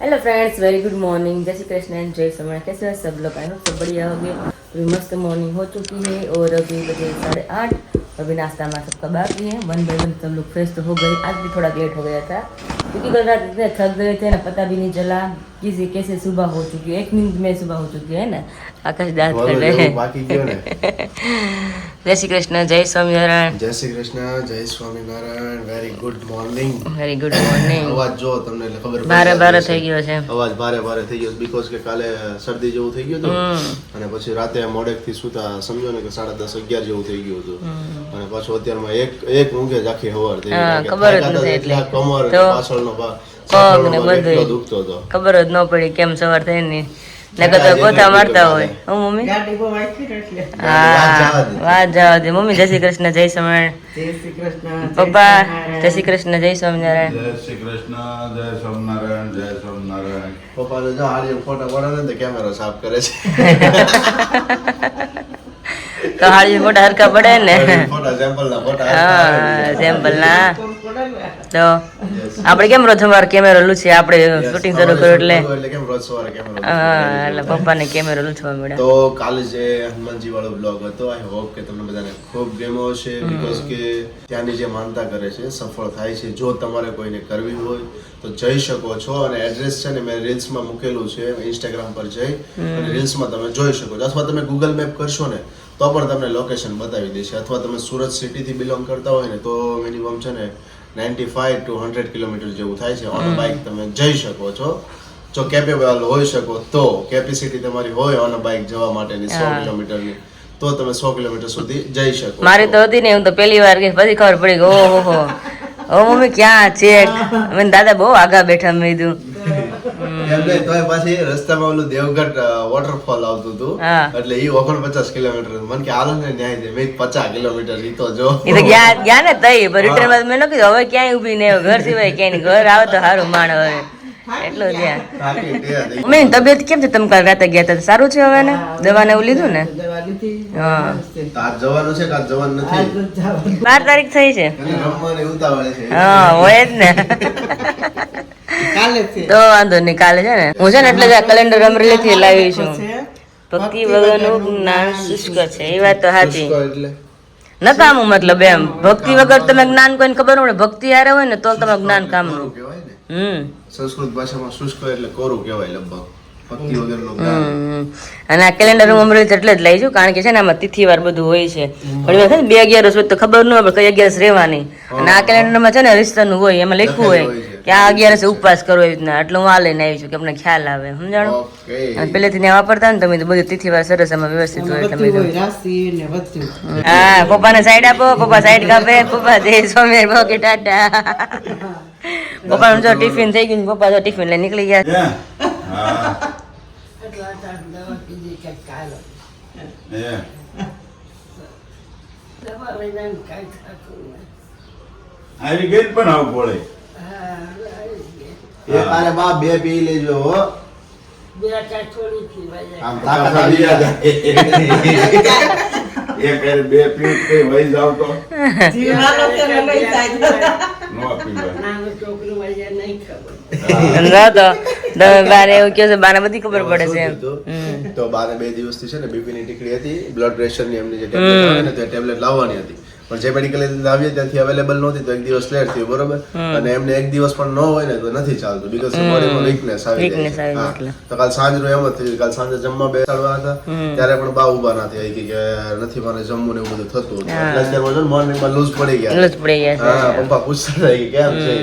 Hello friends, very good morning. जय Shri Krishna and जय श्री राम। कैसे हैं सब लोग? आई होप सब बढ़िया होंगे। अभी मस्त मॉर्निंग हो चुकी है और अभी बजे 8:30। अभी नाश्ता में सबका बाकी है। 1 बाय 1 सब लोग फ्रेश तो हो गए। आज भी थोड़ा लेट हो गया था क्योंकि कल रात इतने थक गए थे ना, पता भी नहीं चला किसी कैसे सुबह हो चुकी है। 1 मिनट में सुबह हो चुकी है ना। आकाश दांत कर रहे हैं। बाकी क्यों ने? जय श्री कृष्ण, जय स्वामीनारायण। जय श्री कृष्ण, जय Swaminarayan. Very good morning. Very good morning. અવાજ જો તમને ખબર બારે થઈ ગયો છે અવાજ ભારે થઈ ગયો બીકોઝ કે કાલે શરદી જેવું થઈ ગયું હતું અને પછી રાતે મોડેકથી સુતા સમજો ને કે 10:30 11 જેવું થઈ ગયું હતું અને પાછું અત્યારમાં એક ઊંઘે જ આખી હવાર થઈ ગઈ ખબર જ નથી એટલે કમર પાછળનો પગ ને બધું દુખતો હતો ખબર જ ન પડી કેમ સવાર થઈ ને નકર તો ગોથા મારતા હોય હું મમ્મી હા વાત જાવ દે મમ્મી। જય શ્રી કૃષ્ણ, જય સ્વામિનારાયણ। જય શ્રી કૃષ્ણ પપ્પા જય શ્રી કૃષ્ણ, જય સ્વામિનારાયણ। જય શ્રી કૃષ્ણ, જય સ્વામિનારાયણ, જય સ્વામિનારાયણ। પપ્પાને જો હારી ફોટા પડે ને તો કેમેરો સાફ કરે છે તો હાળી મોટા હરકા પડે ને ફોટા સેમ્પલના ફોટા હા સેમ્પલ ના તો આપણે કેમ રોજ સવારે કેમેરો લૂછીએ આપણે શૂટિંગ શરૂ કર્યું એટલે કેમ રોજ સવારે કેમેરો હા એટલે પપ્પાને કેમેરો લૂછવા મળ્યા। તો કાલે જે હનુમાનજી વાળો બ્લોગ હતો આઈ હોપ કે તમને બધાને ખૂબ ગમ્યો હશે બીકોઝ કે ત્યાંની જે માનતા કરે છે સફળ થાય છે। જો તમારે કોઈને કરવી હોય તો જઈ શકો છો અને એડ્રેસ છે ને મેં રીલ્સમાં મૂકેલું છે ઇન્સ્ટાગ્રામ પર જઈ અને રીલ્સમાં તમે જોઈ શકો છો અથવા તમે ગૂગલ મેપ કરશો ને તો પણ તમને લોકેશન બતાવી દેશે અથવા તમે સુરત સિટીથી બિલોંગ કરતા હોય ને તો મિનિમમ છે ને 95 to 100 કિલોમીટર જેવું થાય છે ઓન બાઇક તમે જઈ શકો છો જો કેપેબલ હોઈ શકો તો કેપેસિટી તમારી હોય ઓન બાઇક જવા માટેની 100 કિલોમીટરની તો તમે 100 કિલોમીટર સુધી જઈ શકો। મારી તો હતી ને હું તો પહેલી વાર ગઈ પછી ખબર પડી કે ઓહો ઓ મમ્મી ક્યાં ચેક મને દાદા બહુ આગા બેઠા મેં કીધું એમ નહીં તોય પાછી રસ્તામાં ઓલું દેવગઢ વોટરફોલ આવતું હતું એટલે ઈ 49 કિલોમીટર મને કે હાલો ને ન્યાય દે મેં 50 કિલોમીટર ઈ તો જો એ તો ગયા ને તઈ રિટર્ન માં મેં ન કીધું હવે ક્યાંય ઊભી નહીં ઘર સિવાય ક્યાંય નહીં ઘર આવે તો સારું માણ હવે એટલું ત્યાં મમ્મી તબિયત કેમ છે? તમે કાલ રાતે ગયા હતા સારું છે હવે ને દવા ને એવું લીધું ને? હા આજ જવાનું છે કે આજ જવાનું નથી? 12 તારીખ થઈ છે રમવાની ઉતાવળ છે હા હોય જ ને કાલે છે તો વાંધો નહીં કાલે છે ને હું છે ને એટલે જ કેલેન્ડર અમરેલી થી લાવી છું। ભક્તિ વગરનું જ્ઞાન શુષ્ક છે એ વાત તો સાચી એટલે નકામું મતલબ એમ ભક્તિ વગર તમે જ્ઞાન કોઈને ખબર હોય ને ભક્તિ હારે હોય ને તો તમે જ્ઞાન કામ કોરું કહેવાય ને સંસ્કૃત ભાષામાં શુષ્ક એટલે કોરું કહેવાય લગભગ ભક્તિ વગરનું જ્ઞાન। અને આ કેલેન્ડર હું અમરેલી એટલે જ લઈ છું કારણ કે છે ને આમાં તિથિવાર બધું હોય છે ઘણી વાર 2/11 હોય તો ખબર ન હોય કઈ 11 રહેવાની અને આ કેલેન્ડરમાં છે ને રિશ્તાનું હોય એમાં લખ્યું હોય કે આ 11 ઉપવાસ કરવો એવી રીતના એટલે હું આ લઈને આવી છું કે તમને ખ્યાલ આવે સમજાણો અને પહેલેથી ત્યાં વાપરતા ને તમે તો બધી તિથિવાર સરસ એમાં વ્યવસ્થિત હોય તમે તો રાશિ ને બધું હા પપ્પાને સાઈડ આપો પપ્પા સાઈડ કાપે પપ્પા જય સ્વામી કે ટાટા પપ્પાનું જો ટિફિન થઈ ગયું પપ્પા જો ટિફિન લઈને નીકળી ગયા। હા આવી ગઈ પણ આવું પડે એ તારે બા બે પી લેજો હો આમ તાકાત આવી જાય એ ફેર બે પીટ કઈ વહી જાવ તો જીવાનો કે લઈ જાય નો પીવાય ના તો તમે બારે એવું કહો છો બાને બધી ખબર પડે છે તો બારે 2 દિવસથી છે ને બીપી ની ટીકડી હતી બ્લડ પ્રેશર ની એમની જે ટેબ્લેટ આવે ને તે ટેબ્લેટ લાવવાની હતી પણ જે મેડિકલ લાવીએ ત્યાંથી અવેલેબલ નહોતી તો 1 દિવસ લેટ થયો બરોબર અને એમને 1 દિવસ પણ ન હોય ને તો નથી ચાલતું બીકોઝ બોડીમાં વીકનેસ આવી જાય છે। તો કાલ સાંજનું એમ જ થયું કાલ સાંજે જમવા બેસાડવા હતા ત્યારે પણ બા ઉભા ના થયા કે નથી મને જમવું ને એવું બધું થતું હતું એટલે અત્યારમાં જો મોર્નિંગમાં લૂઝ પડી ગયા હા પપ્પા પૂછતા હતા કે કેમ છે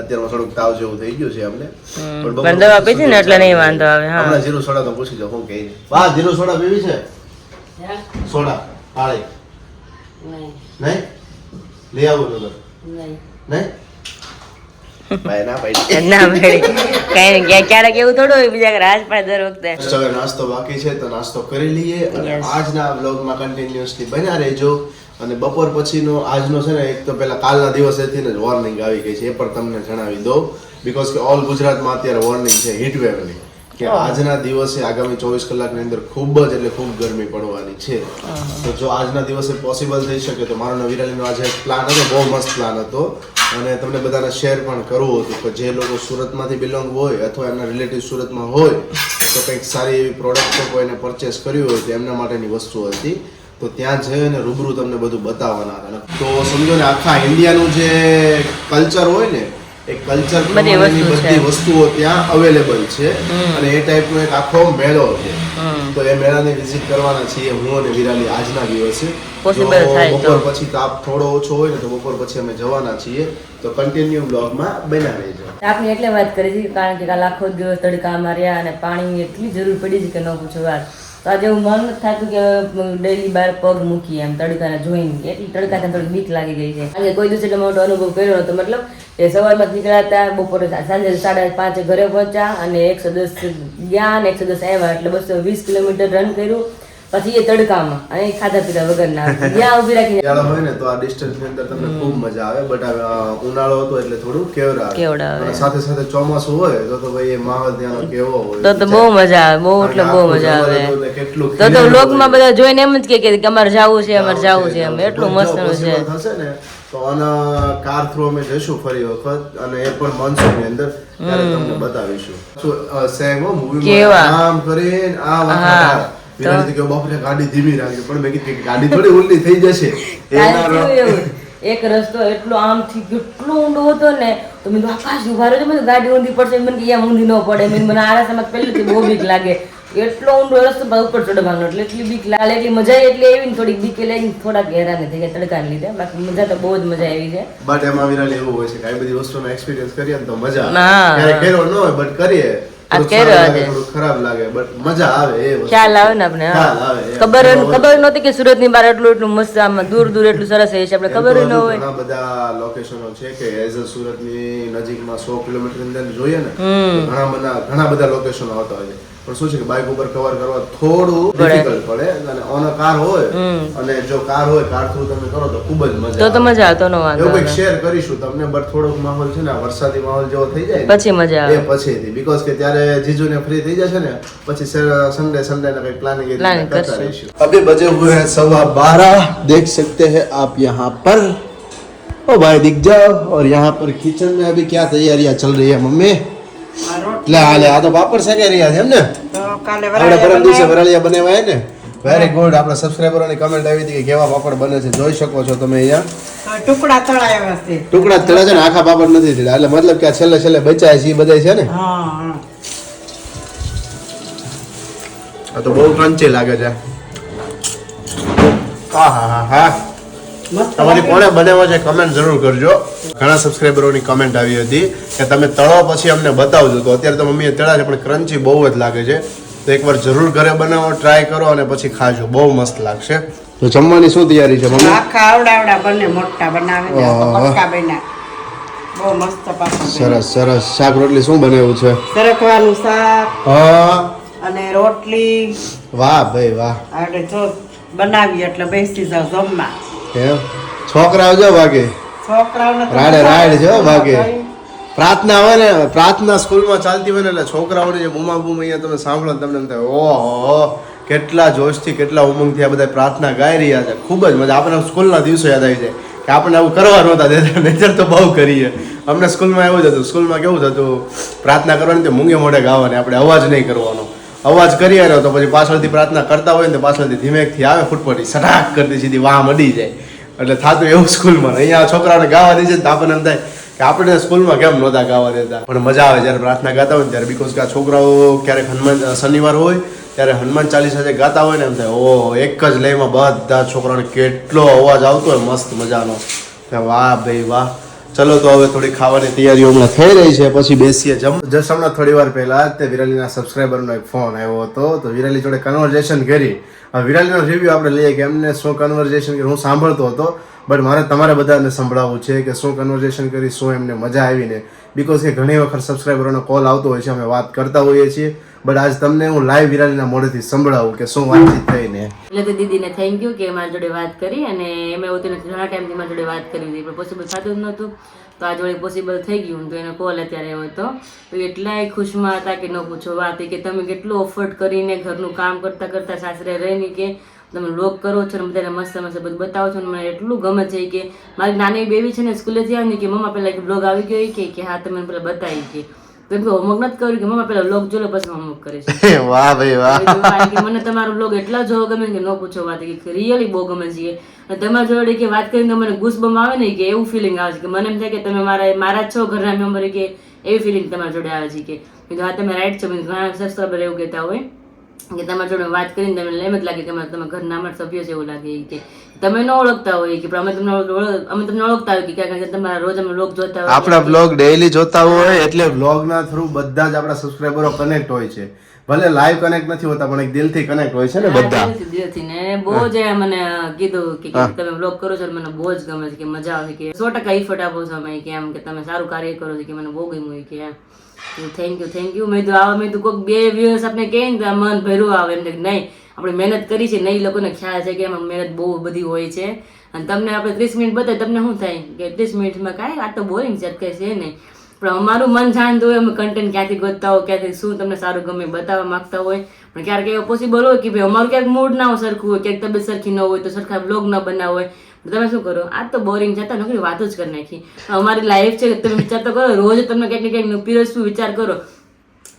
અત્યારમાં થોડુંક તાવ જેવું થઈ ગયું છે અમને પણ દવા પીધી ને એટલે નહીં વાંધો આવે હા હમણાં જીરું સોડા તો પૂછી દો શું કહે બા જીરું સોડા પીવી છે સોડા કાળી નહીં લઈ આવું તો નહીં ભાઈ ના ભાઈ ના મેળી કઈ નહીં ક્યારેક એવું થોડું હોય બીજા રાજ પડે દર વખતે હવે નાસ્તો બાકી છે તો નાસ્તો કરી લઈએ અને આજના વ્લોગમાં કન્ટિન્યુઅસલી બન્યા રહેજો અને બપોર પછીનો આજનો છે ને એક તો પેલા કાલના દિવસેથી જ વોર્નિંગ આવી ગઈ છે એ પણ તમને જણાવી દઉં બીકોઝ કે ઓલ ગુજરાતમાં અત્યારે વોર્નિંગ છે હીટ વેવની કે આજના દિવસે આગામી 24 કલાકની અંદર ખૂબ જ એટલે ખૂબ ગરમી પડવાની છે. તો જો આજના દિવસે પોસિબલ થઈ શકે તો મારો વિરાલીનો આજે પ્લાન હતો, બહુ મસ્ત પ્લાન હતો અને તમને બધાને શેર પણ કરવું હતું કે જે લોકો સુરતમાંથી બિલોંગ હોય અથવા એમના રિલેટિવ સુરતમાં હોય તો કંઈક સારી એવી પ્રોડક્ટ કોઈને પરચેસ કર્યું હોય તો એમના માટેની વસ્તુ હતી. તો ત્યાં જઈને રૂબરૂ તમને બધું બતાવવાના હતા. તો સમજો ને આખા ઇન્ડિયાનું જે કલ્ચર હોય ને એ કલ્ચર પ્રમાણેની બધી વસ્તુઓ ત્યાં અવેલેબલ છે અને એ ટાઈપનો એક આખો મેળો છે. તો એ મેળાને વિઝિટ કરવાના છીએ હું અને વિરાલી આજના દિવસે. બપોર પછી તાપ થોડો ઓછો હોય ને તો બપોર પછી અમે જવાના છીએ. તો કન્ટિન્યુ બ્લોગમાં બન્યા રહેજો. આપણે એટલે વાત કરી હતી કારણ કે કાલ આખો દિવસ તડકામાં રહ્યા અને પાણીની એટલી જરૂર પડી છે કે ન પૂછો વાત. તો આજે એવું મન નથી થતું કે ડેલી બહાર પગ મૂકીએ એમ તડકાને જોઈને, એટલી તડકાને થોડી બીક લાગી ગઈ છે. આજે કોઈ દિવસ એટલો મોટો અનુભવ કર્યો નતો. મતલબ એ સવારમાં જ નીકળ્યા હતા, બપોરે સાંજે 5:30 ઘરે પહોંચ્યા અને 110 ગયા અને 110 આવ્યા એટલે 220 કિલોમીટર રન કર્યું. પછી એ તડકામાં અને ખાધા પીધા વગરના ત્યાં ઉભી રાખીને ઉનાળો હોય ને તો આ ડિસ્ટન્સ ની અંદર તમને ખૂબ મજા આવે. બટ ઉનાળો હતો એટલે થોડું કેવડાવે અને સાથે સાથે ચોમાસું હોય તો ભાઈ એ માહોલ ત્યાંનો કેવો હોય તો બહુ મજા આવે, બહુ એટલે બહુ મજા આવે. કેટલું તો વ્લોગમાં બધા જોઈને એમ જ કે અમારે જાવું છે, અમારે જાવું છે એમ. એટલું મસ્ત છે. થશે ને તો આના કાર થ્રુ અમે જઈશું ફરી વખત અને એ પણ મોન્સૂન ની અંદર ત્યારે તમને બતાવીશું. સેમ મૂવીમાં આમ કરીને આ વખત વિરાજી કે બાપરે ગાડી ધીમી રાખજો, પણ મેં કીધું કે ગાડી થોડી ઉલટી થઈ જશે. એક રસ્તો એટલો આમથી કેટલો ઊંડો હતો ને તો મેં આકાશ ઉભા રહ્યો, મેં ગાડી ઊંધી પડશે, મને કે ઊંધી ન પડે. મને આ રસ્તામાં પહેલેથી બહુ બીક લાગે. એટલો ઊંડો રસ્તો ઉપર ચડવાનો એટલે એટલી બીક લાગે, એટલી મજા એટલે એવી ને થોડીક બીક લાગી, થોડાક હેરાન થઈ ગયા તડકાને લીધે. બાકી મજા તો બહુ જ મજા આવી છે. બટ એમાં વિરાલી એવું હોય છે કે આ બધી વસ્તુનો એક્સપિરિયન્સ કરીએ ને તો મજા આવે. કર્યો ન હોય બટ કરીએ ખરાબ લાગે બટ મજા આવે. એ ખ્યાલ આવે ને આપણે. ખબર નહોતી કે સુરત ની બહાર એટલું મસ્ત આમ દૂર દૂર એટલું સરસ છે, આપણે ખબર ન હોય. ઘણા બધા લોકેશનો છે કે એઝ અ સુરત ની નજીકમાં 100 કિલોમીટર અંદર જોઈએ ને ઘણા બધા લોકેશનો આવતા હોય છે. પણ શું છે કે બાઇક ઉપર કવર કરવા થોડું ડિફિકલ્ટ પડે અને ઓન કાર હોય અને જો કાર હોય કાર થ્રુ તમે કરો તો ખૂબ જ મજા આવે. તો મજા આવતો ન વાંધો. એવું કંઈક શેર કરીશું તમને બટ થોડોક માહોલ છે ને વરસાદી માહોલ જેવો થઈ જાય પછી મજા આવે. એ પછીથી બીકોઝ કે ત્યારે જીજુને ફ્રી થઈ જશે ને પછી સન્ડે ના કંઈક પ્લાનિંગ કરતા રહીશું. अभी बजे हुए हैं 12:15. देख सकते हैं आप यहाँ पर. ओ भाई दिख जाओ. और यहाँ पर किचन में अभी क्या तैयारियां चल रही है मम्मी? હાલે આ તો પાપડ શેકી રહ્યા છે એમ ને? આપણે પરમ દિવસે વરાળિયા બનાવ્યા હે ને? Very good. આપણા સબસ્ક્રાઇબરોની કમેન્ટ આવી હતી કે કેવા પાપડ બને છે, જોઈ શકો છો તમે અહીંયા. ટુકડા તળાયા છે. ટુકડા તળ્યા છે ને, આખા પાપડ નથી તળ્યા. એટલે મતલબ કે આ છેલ્લે બચ્યા છે એ બધા છે ને. આ તો બહુ ક્રન્ચી લાગે છે. હા તમારી કોણે બનાવ્યો છે કમેન્ટ જરૂર કરજો. ઘણા સબસ્ક્રાઇબરોની કમેન્ટ આવી હતી કે તમે તળો પછી અમને બતાવજો. તો અત્યારે તો મમ્મીએ તળ્યા છે પણ ક્રન્ચી બહુ જ લાગે છે. તો એકવાર જરૂર ઘરે બનાવો, ટ્રાય કરો અને પછી ખાજો, બહુ મસ્ત લાગશે. તો જમવાની શું તૈયારી છે મમ્મી? આખા આવડા બંને મોટા બનાવે છે, પક્કા બન્યા. બહુ મસ્ત પાપડ. સરસ. શાક રોટલી શું બનાવ્યું છે? સરકવાનું શાક હા અને રોટલી. વાહ ભાઈ વાહ. આપણે જો બનાવી એટલે બેસી જાવ જમવા. એમ છોકરાઓ જો ભાગે છોકરાઓને રાડે છે ભાગે. પ્રાર્થના હોય ને, પ્રાર્થના સ્કૂલમાં ચાલતી હોય ને એટલે છોકરાઓને જે બૂમા અહીંયા તમે સાંભળો તમને એમ થાય ઓહો કેટલા જોશથી કેટલા ઉમંગથી આ બધા પ્રાર્થના ગાઈ રહ્યા છે. ખૂબ જ મજા. આપણને સ્કૂલના દિવસો યાદ આવી જાય કે આપણે આવું કરવા નહોતા દેતા, નહીતર તો બહુ કરીએ. અમને સ્કૂલમાં એવું જ હતું. સ્કૂલમાં કેવું થતું, પ્રાર્થના કરવાની તો મૂંગે મોઢે ગાવાની, આપણે અવાજ નહીં કરવાનો. અવાજ કરીએ ને તો પછી પાછળથી પ્રાર્થના કરતા હોય ને તો પાછળથી ધીમેકથી આવે ફૂટપટી સટાક કરતી સીધી વાહ મળી જાય. એટલે થતું એવું સ્કૂલમાં. અહીંયા છોકરાઓને ગાવા દે છે તો આપણને એમ થાય કે આપણે સ્કૂલમાં કેમ નહોતા ગાવા દેતા. પણ મજા આવે જ્યારે પ્રાર્થના ગાતા હોય ને ત્યારે. બીકોઝ કે આ છોકરાઓ ક્યારેક શનિવાર હોય ત્યારે હનુમાન ચાલીસા જે ગાતા હોય ને એમ થાય ઓહ એક જ લયમાં બધા છોકરાઓને કેટલો અવાજ આવતો હોય મસ્ત મજાનો. વાહ ભાઈ વાહ. ચલો તો હવે થોડી ખાવાની તૈયારીઓ હમણાં થઈ રહી છે, પછી બેસીએ જમ. જસ્ટ હમણાં થોડી વાર પહેલા તે વિરાલીના સબસ્ક્રાઇબરનો એક ફોન આવ્યો હતો તો વિરાલી જોડે કન્વર્ઝેશન કરી. હવે વિરાલીનો રિવ્યુ આપણે લઈએ કે એમને શું કન્વર્ઝેશન કરી. હું સાંભળતો હતો બટ મારે તમારે બધાને સંભળાવવું છે કે શું કન્વર્ઝેશન કરી, શું એમને મજા આવીને. બીકોઝ કે ઘણી વખત સબસ્ક્રાઇબરોનો કોલ આવતો હોય છે, અમે વાત કરતા હોઈએ છીએ બટ આજ તમને હું લાઈવ વિરાલીના મોઢેથી સંભળાવું કે શું વાતચીત થઈ ને. એટલે તો દીદીને થેન્ક યુ કે મારી જોડે વાત કરી, અને એમ એવું હતું ઘણા ટાઈમથી મારી જોડે વાત કરી હતી પણ પોસિબલ થતું જ નહોતું, તો આ જોડે પોસિબલ થઈ ગયું. તો એનો કોલ અત્યારે આવ્યો હતો, તો એટલાય ખુશમાં હતા કે ન પૂછો વાત, કે તમે કેટલું એફર્ટ કરીને ઘરનું કામ કરતા કરતા સાસરે રહીને કે તમે વ્લોગ કરો છો ને બધાને મસ્ત મસ્ત બધું બતાવો છો ને મને એટલું ગમે છે કે મારી નાની બેબી છે ને સ્કૂલેથી આવી કે મમ્મા પેલા વ્લોગ આવી ગયો કે હા તમે પેલા બતાવી કે કેમ કે હોમવર્ક નથી કર્યું કે મમ્મા પેલા વ્લોગ જોલો પછી હોમવર્ક કરે છે. વાહ ભાઈ વાહ. કે મને તમારો વ્લોગ એટલા જોવો ગમે કે ન પૂછો વાત, કે રિયલી બહુ ગમે છે. અને તમારા જોડે કે વાત કરીને મને ગુસબમ આવે ને કે એવું ફિલિંગ આવે છે કે મને એમ થાય કે તમે મારા જ છો ઘરના મેમ્બર, કે એવી ફિલિંગ તમારા જોડે આવે છે કે હા તમે રાઈટ છો. ઘણા સબસ્ક્રાઈબર એવું કહેતા હોય કે તમારા જોડે વાત કરીને તમને એમ જ લાગે કે તમે ઘરના અમારા સભ્યો છે એવું લાગે, કે તમે ન ઓળખતા હોય કે અમે તમને ઓળખતા હોય કે ક્યાંક તમારા રોજ અમે વ્લોગ જોતા હોય, આપણા બ્લોગ ડેઈલી જોતા હોય એટલે બ્લોગના થ્રુ બધા જ આપણા સબસ્ક્રાઇબરો કનેક્ટ હોય છે. ભલે લાઈવ કનેક્ટ નથી હોતા પણ એક દિલથી કનેક્ટ હોય છે ને બધા. દિલથી ને બહુ જ મને કીધું કે તમે વ્લોગ કરો છો મને બહુ જ ગમે છે, કે મજા આવે કે 100% ઇફર્ટ આપો છો અમે, કે આમ કે તમે સારું કાર્ય કરો છો કે મને બહુ ગમ્યું કે થેન્ક યુ. મેં તો કોઈક બે વ્યુઅર્સ આપણે કહે ને તો મન ભર્યું આવે એમ કે નહીં આપણે મહેનત કરી છે, નહીં લોકોને ખ્યાલ છે કે એમાં મહેનત બહુ બધી હોય છે. અને તમને આપણે 30 મિનિટ બતાવીએ તમને શું થાય કે 30 મિનિટમાં કાંઈ આ તો બોરિંગ છે કંઈ છે નહીં, પણ અમારું મન જાણતું હોય અમે કન્ટેન્ટ ક્યાંથી ગોતતા હોય, ક્યાંથી શું તમને સારું ગમે બતાવવા માંગતા હોય. પણ ક્યારેક એવું પોસિબલ હોય કે ભાઈ અમારું ક્યાંક મૂડ ના હોય સરખું હોય, ક્યાંક તબિયત સરખી ન હોય તો સરખા બ્લોગ ન બનાવ હોય, તમે શું કરો આ તો બોરિંગ જતા નોકરી વાતો જ કરી નાખી. અમારી લાઈફ છે તમે વિચાર તો કરો, રોજ તમને ક્યાંક ને ક્યાંક પીરસવું વિચાર કરો.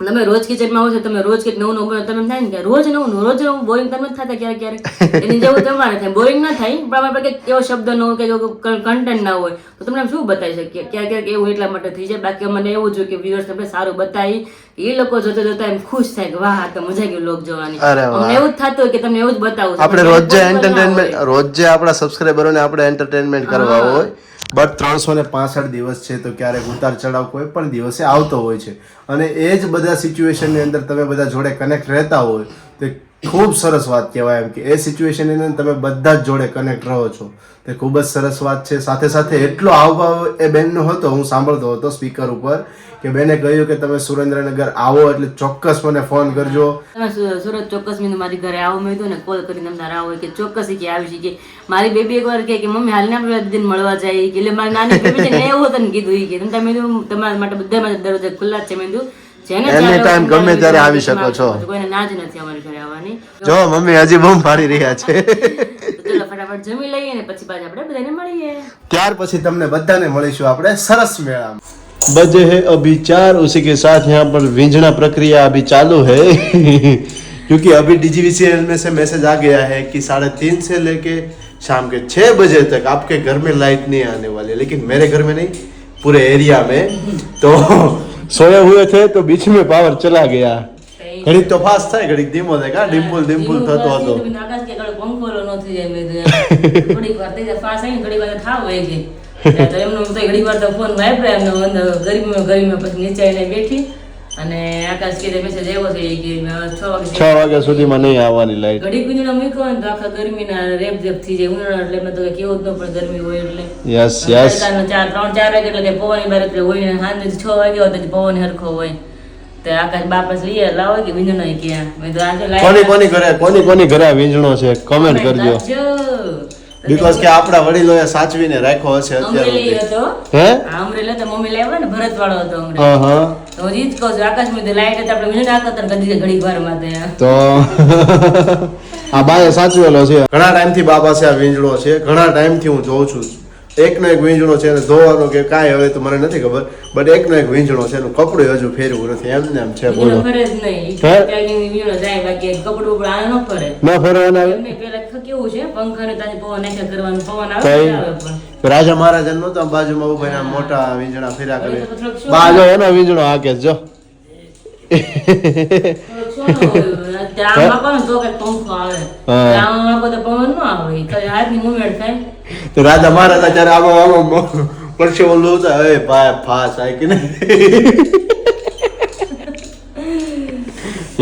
તમે રોજ કિચનમાં આવો છો, તમે રોજ કંઈક નવું નવું તમે થાય ને કે રોજ નવું બોરિંગ તમે થતા ક્યારેક ક્યારેક એની જેવું તમારે થાય, બોરિંગ ના થાય પણ આપણે કંઈક એવો શબ્દ ન હોય કે કન્ટેન્ટ ના હોય તો તમને શું બતાવી શકીએ. ક્યારેક એવું એટલા માટે થઈ જાય. બાકી મને એવું જોઈએ કે વ્યુઅર્સ તમે સારું બતાવી, એ લોકો જોતા જોતા એમ ખુશ થાય કે વાહ આ તો મજા આવી વ્લોગ જોવાની. અમને એવું જ થતું હોય કે તમને એવું જ બતાવું. આપણે રોજ જે આપણા સબસ્ક્રાઇબરોને આપણે એન્ટરટેનમેન્ટ કરવા હોય, બટ 365 દિવસ છે તો ક્યારેક ઉતાર ચઢાવ કોઈ પણ દિવસે આવતો હોય છે. અને એ જ બધા સિચ્યુએશનની અંદર તમે બધા જોડે કનેક્ટ રહેતા હોય તો ખૂબ સરસ વાત કહેવાય એમ, કે એ સિચ્યુએશનની અંદર તમે બધા જ જોડે કનેક્ટ રહો છો તે ખૂબ જ સરસ વાત છે. સાથે સાથે એટલો હાવભાવ એ બેનનો હતો, હું સાંભળતો હતો સ્પીકર ઉપર કે બેને કહ્યું કે તમે સુરેન્દ્રનગર આવો એટલે ચોક્કસ મને ફોન કરજો. તમે સુરત ચોક્કસ મેં મારી ઘરે આવો મેં ને કોલ કરીને તમારે આવો કે ચોક્કસ કે આવી છે. કે મારી બેબી એકવાર કે મમ્મી હાલને આપણે દિન મળવા જાય કે એટલે મારી નાની બેબી છે ને એવું તને કીધું કે તમે તમારા માટે બધા માટે દરવાજા ખુલ્લા જ છે. મેં જેને એની ટાઈમ ગમે ત્યારે આવી શકો છો, કોઈને ના જ નથી અમારી ઘરે આવવાની. જો મમ્મી હજી બૂમ પાડી રહ્યા છે. ચલો ફટાફટ જમી લઈએ ને પછી પાછા આપણે બધાને મળીએ. ત્યાર પછી તમને બધાને મળીશું આપણે सरस मेला. बजे है अभी 4, उसी के साथ यहाँ पर विंजना प्रक्रिया अभी चालू है क्योंकि अभी DGVCL में से मैसेज आ गया है कि 3:30 से लेके शाम के 6 बजे तक आपके घर में लाइट नहीं आने वाली है. लेकिन मेरे घर में नहीं, पूरे एरिया में. तो सोए हुए थे तो बीच में पावर चला गया. घड़ी तो फास्ट થાય, ઘડી ધીમો થાય, કા ડિમ્પલ થતો હતો. આકાશ કે ઘડી પંખોલો ન થઈ જાય મેં થોડીક વાર થઈ જાય ફાસ્ટ આવીને ઘડી વાર થાવ હોય છે તો એમનો તો ઘડી વાર તો ફોન વાપરે એમનો અંદર ગરમીમાં પછી નીચે આવીને બેઠી અને આકાશ કે મેસેજ આવ્યો છે કે 6 વાગ્યા સુધીમાં નહીં આવવાની લાઈટ. ઘડી ગુંજણા મૂક્યો ને તો આખા ગરમીના રેપ થઈ જાય ઉનાળા એટલે એમને તો કેવું જ ન પણ ગરમી હોય એટલે. યસ 3-4 વાગે એટલે કે પવન બાર એટલે હોય ને સાંજે 6 વાગ્યા હોય તો પવન હરખો હોય. તો આકાશ બાપસ લઈએ લાવો કે વિંજણો ક્યાં મેં તો આજે કોની ઘરે વિંજણો છે કમેન્ટ કરજો. બીકોઝ કે આપણા વડીલોએ સાચવીને રાખ્યો હશે અમરેલી હતો. હે અમરેલી તો મમ્મી લાવ્યા ને ભરત વાળો હતો અમરેલી. તો હજી જ કહું છું આકાશ માં લાઈટ હતા આપણે વિંજણા આકતર કદી ઘડી વાર માં તો આ બાએ સાચવેલો છે. ઘણા ટાઈમ થી બા પાસે આ વિંજણો છે, ઘણા ટાઈમ થી હું જોઉં છું. એકનો એક વીંજણો છે, ધોવાનો કે કાંઈ હવે તો મને નથી ખબર, બટ એકનો એક વીંજણો છે, એનું કપડું હજુ ફેરવું નથી, એમને એમ છે. બોલો ફરે જ નહીં વીંજણો જાય બાકી કપડું આ ન ફરે ન ફરવાના આવે. પેલા કેવું છે પંખાને તાજી પવન નાખ્યા કરવાનું પવન આવે પણ રાજા મહારાજા નહોતા બાજુમાં ઉભા એના મોટા વીંજણા ફેર્યા કરે. બા જો એનો વીંજણો હાકે જો રાજા મહારાજા જયારે આમાં પડશે ઓલું ભાઈ ફાસ આય કે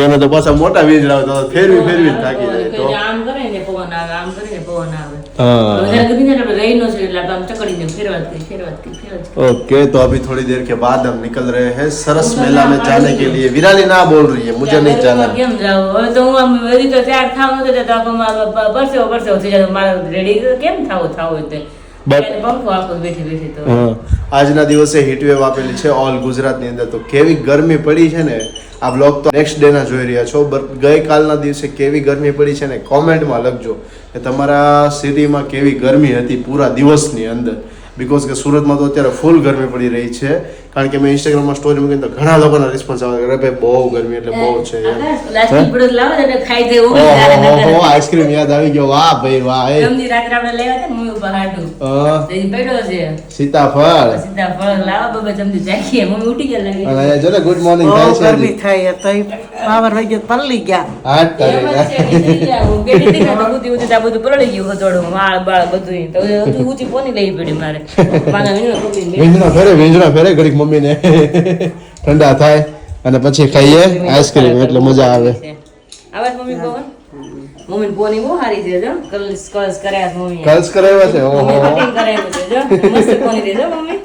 એને તો પાછા મોટા વીજળા ફેરવી થાકી જાય તો આમ કરે ને પવન આવે આમ કરીને પવન આવે. हाँ વધારે ગરમી થાય એટલે રહી ન છે એટલે આમ ચકડીને ફેરવા કરી. ओके तो अभी थोड़ी देर के बाद हम निकल रहे हैं सरस मेला में जाने के लिए विराली ना बोल रही है मुझे नहीं जाना કેમ જાવ હવે તો હું આમ વળી તો તૈયાર થાવ નતો તો પરસેવો થઈ જાય મારે રેડી કેમ થાવ તે But- પંખો આપો બેઠી તો हाँ, આજના દિવસે હીટવેવ આપેલી છે ઓલ ગુજરાતની અંદર તો કેવી ગરમી પડી છે ને આ બ્લોગ તો નેક્સ્ટ ડે ના જોઈ રહ્યા છો ગઈકાલના દિવસે કેવી ગરમી પડી છે ને કોમેન્ટમાં લખજો કે તમારા સિટીમાં કેવી ગરમી હતી પૂરા દિવસની અંદર બીકોઝ કે સુરતમાં તો અત્યારે ફૂલ ગરમી પડી રહી છે કારણ કે મેં ઇન્સ્ટાગ્રામમાં સ્ટોરી મૂકીને તો ઘણા લોકોના રિસ્પોન્સ આવે કે ભાઈ બહુ ગરમી એટલે બહુ છે એમ. પ્લાસ્ટિક પડ્યું લાવો એટલે ખાઈ દે એવું ઓહો આઈસ્ક્રીમ યાદ આવી ગયો વાહ ભાઈ વાહ એ ગમતી રાત્રે આપણે લેવા હતા મમ્મી ઉપર હાટું તો એ પડ્યો છે સીતાફળ સીધા ફળ લાવો બબે ચમચી ચાખીએ મમ્મી ઉઠી ગયા લાગે અને અહીંયા જો ને ગુડ મોર્નિંગ બહુ થાય છે ગરમી થાય તો પાવર વહી ગયો પલળી ગયા હાથ તારે એમ જ છે, નીચે ગયા. હું બેઠી હતી ને તો ઊંચી આ બધું પલળી ગયું હથોડું વાળ બાળ બધું તો હજુ ઊંચી પોની લેવી પડી મારે મારા વીણો પકડીને વેંજણા ફેરે ઘડીક મમ્મીને ઠંડા થાય અને પછી ખાઈએ આઈસ્ક્રીમ એટલે મજા આવે આવે છે મમ્મી પવન મમ્મી પોની બહુ સારી છે જો કલર્સ કર્યા છે મમ્મી કલ્સ કરાવ્યા છે ઓહો કટિંગ કરાવ્યું છે જો મસ્ત પોની દે જો મમ્મી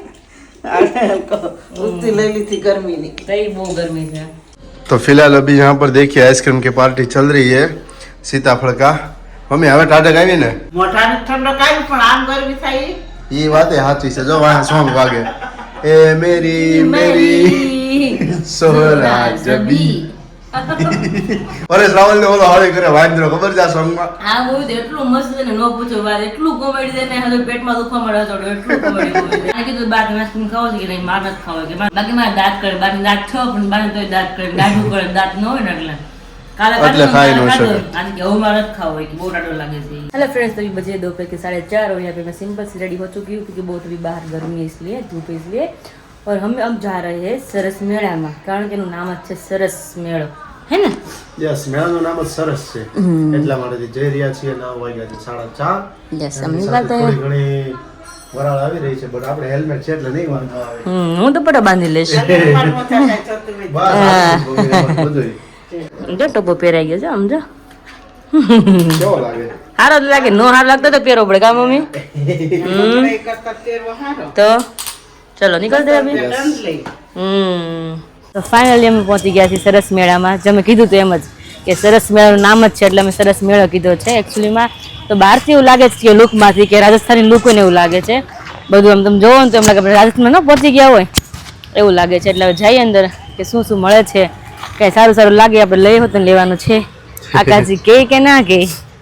ઉસ્તી લઈ લીધી ગરમીની તઈ બહુ ગરમી છે तो फिलहाल अभी यहाँ पर देखिए आइसक्रीम की पार्टी चल रही है सीताफल का मम्मी हमें टाटा गावी ने મોઢાને ઠંડો કાઢી પણ આમ ગરમી થાય ये बात है हाथी से जो वहाँ सॉन्ग वागे ए मेरी मेरी सोहरा जबी परेश रावल ने बोलो हरे करे वाइंद्रो खबर जा सॉन्ग में આ મૂવી તો એટલું મસ્ત છે ને નો પૂછો વાત એટલું કોમેડી છે ને હવે પેટમાં દુખવા મળે તો એટલું કોમેડી આ કીધું બાર આઈસ્ક્રીમ ખાવો છે કે નહીં માર નથી ખાવો કે બાકી મારે દાંત કરે બાર દાંત છો પણ બાર તોય દાંત કરે દાઢું કરે દાંત ન હોય ને એટલે કાલે એટલે ખાઈ ન શકે. आज के वो मारत खाओ कि बहुत डाडो लगे थी हेलो फ्रेंड्स तो अभी बजे दोपहर के 4:30 और यहाँ पे मैं सिंपल से रेडी हो चुकी हूँ क्योंकि बहुत अभी बाहर गर्मी है इसलिए धूप है इसलिए और हम अब जा रहे हैं सरस मेला में कारण કે એનું નામ જ છે સરસ મેળો હે ને યસ મેળાનું નામ જ સરસ છે એટલા માટે જઈ રહ્યા છીએ 9 વાગ્યા છે 4:30 યસ અમે નીકળતા થોડી ઘણી વરાળ આવી રહી છે બટ આપણે હેલ્મેટ છે એટલે નહીં વાંધો આવે હું તો પટા બાંધી લઈશ બસ બધું જો ટોપો પહેરાઈ ગયો છે સમજો કેવો લાગે હારો જ લાગે નો હારો લાગતો તો પહેરવો પડે કા મમ્મી કરતા તેરવો હારો તો ચલો નીકળते हैं अभी દંડ લઈ તો ફાઇનલી અમે પહોંચી ગયા છીએ સરસ મેળામાં જે મેં કીધું હતું એમ જ કે સરસ મેળાનું નામ જ છે એટલે અમે સરસ મેળો કીધો છે એકચ્યુઅલીમાં તો બહારથી એવું લાગે છે કે લુકમાંથી કે રાજસ્થાની લુક ને એવું લાગે છે બધું આમ તમે જોવો ને તો એમ લાગે આપણે રાજસ્થાનમાં ન પહોંચી ગયા હોય એવું લાગે છે એટલે હવે જઈએ અંદર કે શું શું મળે છે કઈ સારું સારું લાગે આપણે લઈ હોત ને લેવાનું છે આકાશજી કે ના કે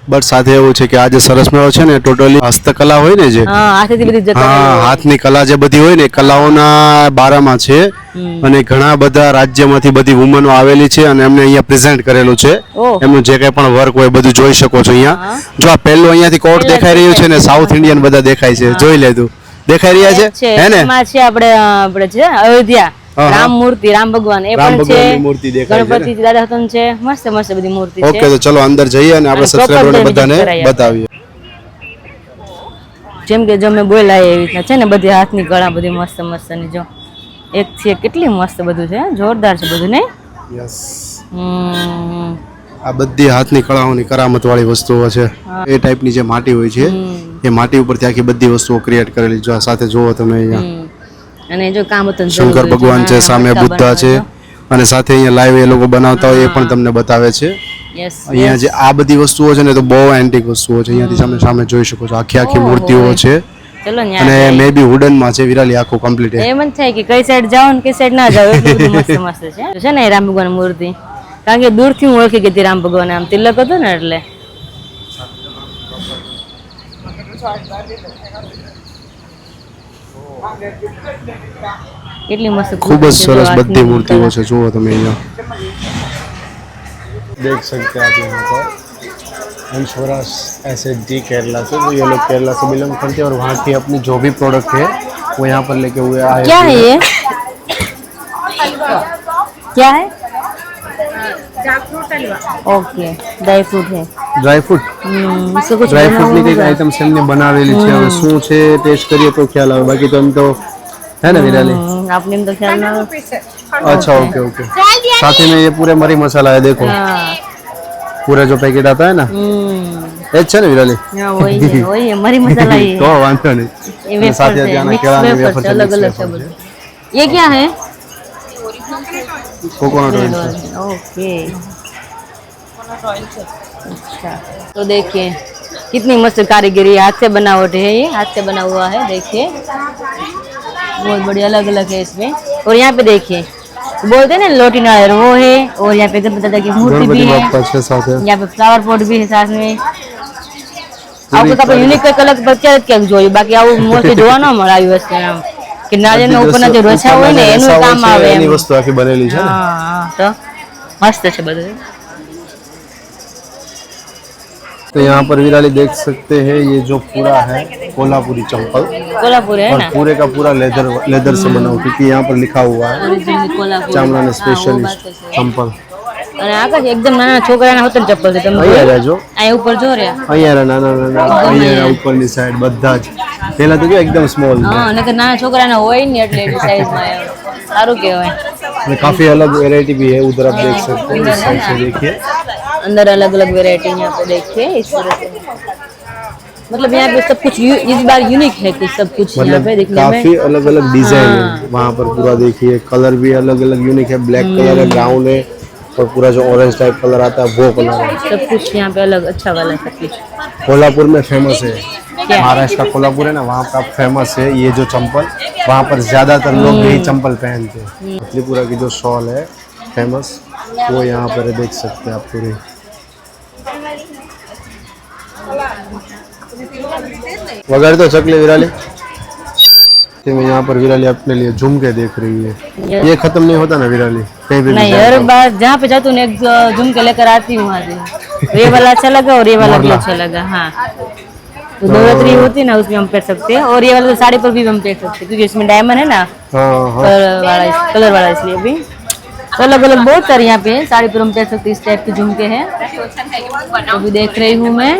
બટ સાથે એવું છે કે આજે સરસ મેળો છે ને ટોટલી હસ્તકલા હોય ને જે હા હાથેથી બધી જતા હા હાથની કલા જે બધી હોય ને કલાઓના બારામાં છે અને ઘણા બધા રાજ્યમાંથી બધી વુમનો આવેલી છે અને એમને અહીંયા પ્રેઝન્ટ કરેલું છે ઓહ. એમનું જે કઈ પણ વર્ક હોય બધું જોઈ શકો છો અહીંયા જો આ પહેલું અહીંયાથી કોટ દેખાઈ રહ્યું છે ને સાઉથ ઇન્ડિયન બધા દેખાય છે જોઈ લેતું દેખાઈ રહ્યા છે હે ને એમાં છે આપણે છે અયોધ્યા હા. રામ મૂર્તિ રામ ભગવાન એ રામ પણ ભગવાનની છે મૂર્તિ દેખાય છે ને? ગણપતિ દાદા હતન છે મસ્ત મસ્ત બધી મૂર્તિ ઓકે છે તો ચલો અંદર જઈએ અને આપણે અને proper સબસ્ક્રાઇબરને visit બધાને કરાવીએ. બતાવીએ જેમ કે જો મેં બોલાય એવી રીતના છે ને બધી હાથની કળા બધી મસ્ત મસ્ત ની જો એક થી એક કેટલી મસ્ત બધું છે જોરદાર છે બધું ને યસ હમ. આ બધી હાથની કળાઓની કરામત વાળી વસ્તુઓ છે એ ટાઈપની જે માટી હોય છે એ માટી ઉપરથી આખી બધી વસ્તુઓ ક્રિએટ કરેલી જો આ સાથે જોવો તમે અહીંયા અને જો કામ હતું શંકર ભગવાન છે સામે બુદ્ધા છે અને સાથે અહીંયા લાઈવ એ લોકો બનાવતા હોય એ પણ તમને બતાવે છે યસ અહીંયા જે આ બધી વસ્તુઓ છે ને તો બહુ એન્ટિક વસ્તુઓ છે અહીંયાથી સામે સામે જોઈ શકો છો આખી આખી મૂર્તિઓ છે ચલો અને ન્યા મે બી વુડન માં છે વિરાલી આખું કમ્પ્લીટ એમ જ થાય કે કઈ સાઈડ જાઓ ને કઈ સાઈડ ના જાઓ એટલું બધું મસ્ત મસ્ત છે છે ને એ રામ ભગવાન મૂર્તિ કારણ કે દૂરથી હું ઓળખી ગઈ હતી રામ ભગવાન આમ તિલક હતું ને એટલે કેટલી મસ્ત ખૂબ જ મૂર્તિ છે, સરસ જો બધી હાથની મૂર્તિઓ કળા. છે જુઓ તમે અહીંયા देख सकते हैं आप यहाँ पर अंशवराज SSD केरला से तो ये लोग केरला से बिलोंग करते हैं और वहाँ की अपनी जो भी प्रोडक्ट है वो यहाँ पर लेके हुए आए क्या है ये क्या है ओके ड्राई फ्रूट है ड्राई फ्रूट इसको कुछ ड्राई बना फ्रूट ની हुआ કઈક होगा। આઈટમ્સ એમને બનાવેલી છે હવે શું છે ટેસ્ટ કરીએ તો ખ્યાલ આવે બાકી તો એમ તો है ना विराली आपने तो ख्याल ना अच्छा ओके ओके साथ ही में ये पूरे मरी मसाला है देखो हाँ पूरा जो पैकेट आता है ना એ જ છે ને વિરાલી? હા वही है मरी मसाला ही તો है વાંધો નહીં. ये અને સાથે वेफर्स है ત્યાંના मिक्स કેળાની वेफर्स વેફર છે, अलग mix अलग વેફર सब છે. ये क्या है કોકોનટ ઓઇલ છે. ओके अच्छा तो देखिए कितनी मस्त कारीगरी हाथ से बनावट है ये हाथ से बना हुआ है देखिए बहुत बड़ी अलग अलग है इसमें और यहाँ पे देखिए बोलते हैं ना लोटी नायर वो है और यहाँ पे गणपति दादा की मूर्ति भी ગણપતિ है બાપ્પા છે સાથે. यहाँ पे फ्लावर पॉट भी है साथ में आपको तो यूनिक કંઈક અલગ પ્રત્યાત ક્યાંક જોયું બાકી આવું મોસ્ટલી જોવા ન મળે આવી વસ્તુ આમ કે નાળિયેરના ઉપરના જે રસા હોય ને એનું કામ આવે એની એમ વસ્તુ આખી બનેલી છે ને. હા તો મસ્ત છે બધું तो यहाँ पर विराली देख सकते हैं ये जो पूरा है कोल्हापुरी चंपल कोल्हापुर है और ना पूरे का पूरा लेदर से बना हुआ क्योंकि यहाँ पर लिखा हुआ है ओरिजिनल कोल्हापुर चामड़ा ने हाँ, वो स्पेशलिस्ट बात तो सही है। चंपल. અને આકાશ એકદમ નાના છોકરાના હોતન ચપ્પલ છે તમે અહીંયા રહેજો. અહીં ઉપર જો રહ્યા અહીંયા નાના અહીંયા ઉપરની સાઈડ બધા જ પહેલા તો જો એકદમ સ્મોલ હા નકર નાના છોકરાના હોય ને એટલે એની સાઈઝમાં સારું કહેવાય है. काफी अलग वैरायटी भी है उधर आप देख सकते हैं इस साइड से देखिए. अंदर अलग अलग वेरायटी यहाँ पे देखिए इस तरह से मतलब यहाँ पे सब कुछ इस बार यूनिक है कुछ सब कुछ यहाँ मतलब पे देखने में काफी अलग अलग डिजाइन हाँ। है वहाँ पर पूरा देखिए कलर भी अलग अलग यूनिक है ब्लैक कलर है ब्राउन है और पूरा जो ऑरेंज टाइप कलर आता है वो कलर है. सब कुछ यहाँ पे अलग अच्छा वाला है सब कुछ कोल्हापुर में फेमस है क्या? महाराष्ट्र का कोल्हापुर है ना वहाँ का फेमस है ये जो चंपल वहाँ पर ज्यादातर लोग यही चंपल पहनते हैं. त्रिपुरा की जो शॉल है फेमस वो यहाँ पर है, देख सकते हैं आप पूरी. वगैरह तो चकली विराली मैं यहाँ पर विराली अपने लिए झुमके देख रही है. ये खत्म नहीं होता ना विराली कहीं भी नहीं जाए हर तो. बार जहाँ पे जाती हूँ ना एक झुमके लेकर आती हूँ वहाँ से तो ये वाला अच्छा लगा और ये वाला भी मोरला। अच्छा लगा हाँ तो नवरात्रि होती है ना उसमें हम पहन सकते हैं और ये वाला तो साड़ी पर भी हम पहन सकते हैं क्योंकि इसमें डायमंड है ना हाँ हाँ कलर वाला इसलिए भी तो अलग अलग बहुत सारे यहाँ पे है साड़ी पर हम पहन सकते हैं इस टाइप के झुमके हैं तो भी देख रही हूँ मैं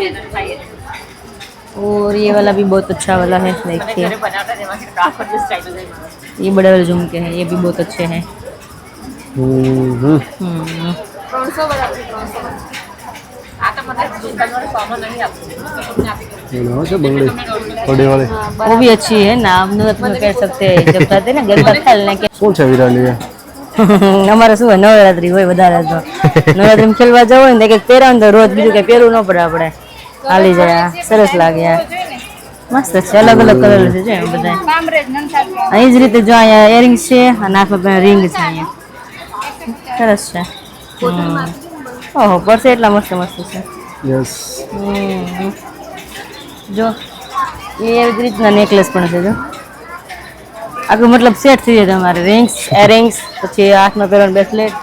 और ये वाला भी बहुत अच्छा वाला है देखिए ये बड़े वाले झुमके हैं ये भी बहुत अच्छे हैं हम्म. છે બંગડી થોડી વાળી वो भी अच्छी है ना हम नवरात्र में कर सकते हैं जब जाते हैं ना गरबा खेलने के શું છે વિરાલી એ? અમારે શું હોય નવરાત્રી હોય વધારે તો નવરાત્રી ખેલવા જવું હોય ને કંઈક પહેરવાનું તો રોજ બીજું કંઈ પહેરવું ન પડે આપણે હાલી જાય સરસ લાગે આ. મસ્ત છે અલગ અલગ કલર છે જો એમ બધા અહીં જ રીતે જો અહીંયા ઇયરિંગ્સ છે અને હાથમાં રિંગ છે અહીંયા સરસ છે ઓહો પડશે એટલા મસ્ત મસ્ત છે યસ જો એ એવી રીતના નેકલેસ પણ છે જો આખું મતલબ સેટ થઈ જાય તમારે રિંગ્સ એરિંગ્સ પછી હાથમાં પહેરવાનું બ્રેસલેટ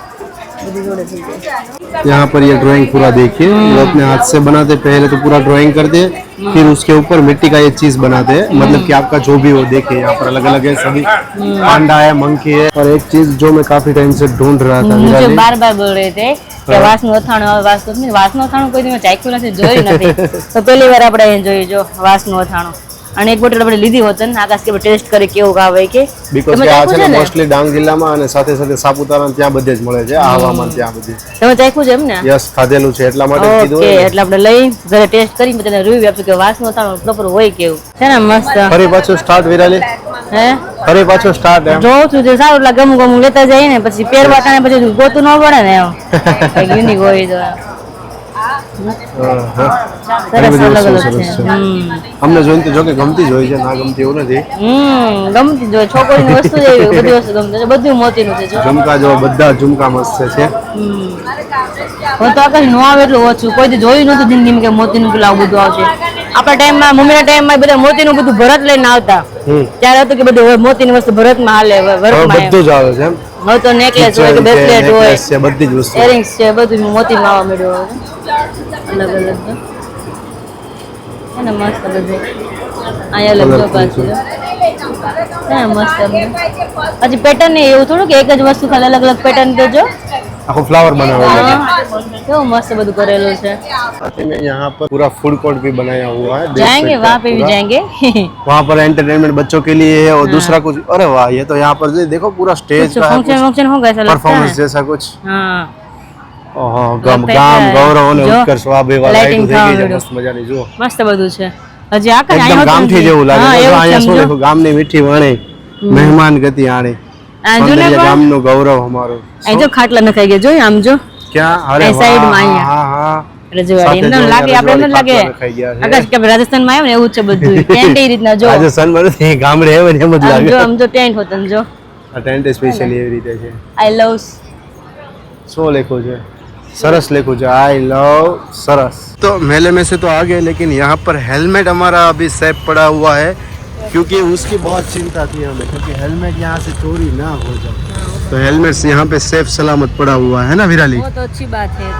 બધી જોડે થઈ જાય यहाँ पर ये ड्राइंग पूरा देखिए वो अपने हाथ से बनाते पहले तो पूरा ड्राइंग करते हैं फिर उसके ऊपर मिट्टी का ये चीज बनाते हैं मतलब कि आपका जो भी हो देखिए यहाँ पर अलग अलग है सभी पांडा है मंकी है और एक चीज जो मैं काफी टाइम से ढूंढ रहा था मुझे विराली, बार बार बोल रहे थे કે વાસનું અથાણું વાસનું અથાણું કોઈ દિવસ ચાખ્યું નથી જોયું નથી તો પહેલી વાર આપણે અહીં જોયું જો વાસનું અથાણું અને એક બોટલ આપણે લીધી હોત ને આકાશ કે ટેસ્ટ કરી કેવું આવે કે because તમે કે આ ચાખ્યું છે છે ને ને મોસ્ટલી ડાંગ જિલ્લામાં અને સાથે સાથે સાપુતારા ને ત્યાં બધે જ મળે છે આ હવામાન ત્યાં બધી તમે ચાખ્યું છે એમ ને યસ ખાધેલું છે એટલા માટે જ કીધું ઓકે હોય ને. એટલે આપણે લઈ ઘરે ટેસ્ટ કરી પછી તેને રિવ્યુ આપશું કે વાસનું અથાણું પ્રોપર હોય કેવું છે ને મસ્ત ફરી પાછું સ્ટાર્ટ વિરાલી હે ફરી પાછું સ્ટાર્ટ એમ જોઉં છું જે સારું એટલે ગમું ગમું લેતા જઈએ ને પછી પહેરવા ટાણે પછી ગોતું ન પડે ને એમ કંઈક યુનિક હોય તો સરસ બધી અલગ વસ્તુઓ અલગ છે સરસ છે. અમને જોઈને તો જો કે ગમતી જ હોય છે ના ગમતી એવું નથી ગમતી જ હોય છોકરીની વસ્તુ જ એવી બધી વસ્તુ ગમતી છે બધું મોતીનું છે જો ઝુમકા જો બધા ઝુમકા મસ્ત છે હું તો આકાશ નો આવે એટલું ઓછું કોઈ દી જોયું નતું જિંદગીમાં કે મોતીનું પેલા આવું બધું આવશે આપણા ટાઈમમાં મમ્મીના ટાઈમમાં બધા મોતીનું બધું ભરત લઈને આવતા ત્યારે હતું કે બધું મોતીની વસ્તુ ભરતમાં હાલે હવે વર્કમાં બધું જ આવે છે એમ હવે તો નેકલેસ હોય કે બ્રેસલેટ હોય necklace છે બધી જ વસ્તુ ઇયરિંગ્સ છે બધું મોતીમાં આવવા મળ્યું અલગ અલગ તો છે ને મસ્ત બધું અહીંયા અલગ જો પાછું છે ને મસ્ત પછી પેટર્ન ને એવું થોડું કે એક જ વસ્તુ ખાલી અલગ અલગ પેટર્ન તો જો આખો फ्लावर बनाया है કેવું મસ્ત બધું કરેલું છે साथ में यहाँ पर पूरा फूड कोर्ट भी बनाया हुआ है देख जाएंगे सकते हैं वहाँ पे भी पूरा। जाएंगे वहाँ पर एंटरटेनमेंट बच्चों के लिए है और दूसरा कुछ अरे वाह ये तो यहाँ पर देखो पूरा स्टेज कुछ का है फंक्शन वंक्शन होगा ऐसा लगता है परफॉर्मेंस जैसा कुछ हाँ ઓહો ગામ ગૌરવ અને જો, ઉત્કર્ષ વાબે lighting લાઈટ થઈ ગઈ છે થવા મસ્ત મજાની જુઓ મસ્ત બધું છે હજી આકાશ એકદમ અહીંયા ગામથી હોતું જેવું લાગે હા, છે. એવું અહીંયા શું સમજો. લખ્યું ગામની મીઠી વાણી મહેમાન ગતિ આણી આ જો ને સૌંદર્ય પણ, ગામનું ગૌરવ અમારું અહીં જો ખાટલા નખાઈ ગયા જોઈ આમ જો ક્યાં અરે અહીં side માં વાહ, અહીંયા. હા હા રજવાડી એમ સાથે લાગે આપણે એમ જ લાગે ખાટલા નખાઈ ગયા છે. આકાશ કે આપણે રાજસ્થાનમાં આવ્યો ને એવું જ છે બધું ટેન્ટ એ રીતના જો રાજસ્થાનમાં નથી ગામડે આવે ને એમ જ આમ લાગે જો આમ જો ટેન્ટ હોતન જો આ ટેન્ટ સ્પેશિયલી એવી રીતે છે આઈ લવ શું લખ્યું છે सरस लिखो जो आई लव सरस तो मेले में से तो आ गए लेकिन यहाँ पर हेलमेट हमारा अभी सेफ पड़ा हुआ है क्योंकि उसकी बहुत चिंता थी हमें क्योंकि हेलमेट यहाँ से चोरी ना हो जाए तो हेलमेट यहाँ पे सेफ सलामत पड़ा हुआ है ना विराली वो तो अच्छी बात है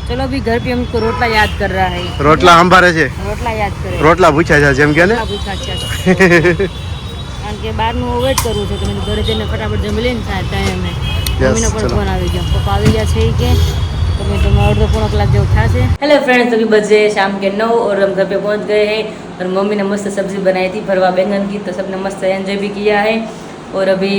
चलो अभी घर पे हमको रोटला याद कर रहा है रोटला हम भरे છે रोटला याद करे રોટલા પૂછ્યા છે જેમ કે ને રોટલા ભૂખ્યા છે કારણ કે બહારનું વેટ કરવું છે તમે ઘરે જઈને ફટાફટ જમી લઈને થાય ટાઈમે મમ્મીનો પણ ચલો. ફોન આવી ગયો પપ્પા આવી ગયા છે કે તમે अर्ध पौना कलाक जो था से हेलो फ्रेंड्स अभी बजे शाम के 9 और हम घर पे पहुंच गए हैं और मम्मी ने मस्त सब्जी बनाई थी भरवा बैंगन की तो सबने मस्त एंजॉय भी किया है और अभी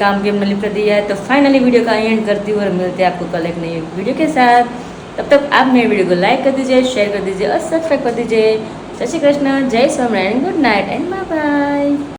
काम भी हमने लिपट दिया है तो फाइनली वीडियो का एंड करती हूँ और मिलते हैं आपको कल एक नई वीडियो के साथ तब तक आप मेरे वीडियो को लाइक कर दीजिए शेयर कर दीजिए और सब्सक्राइब कर दीजिए जय श्री कृष्ण जय Swaminarayan good night and bye bye.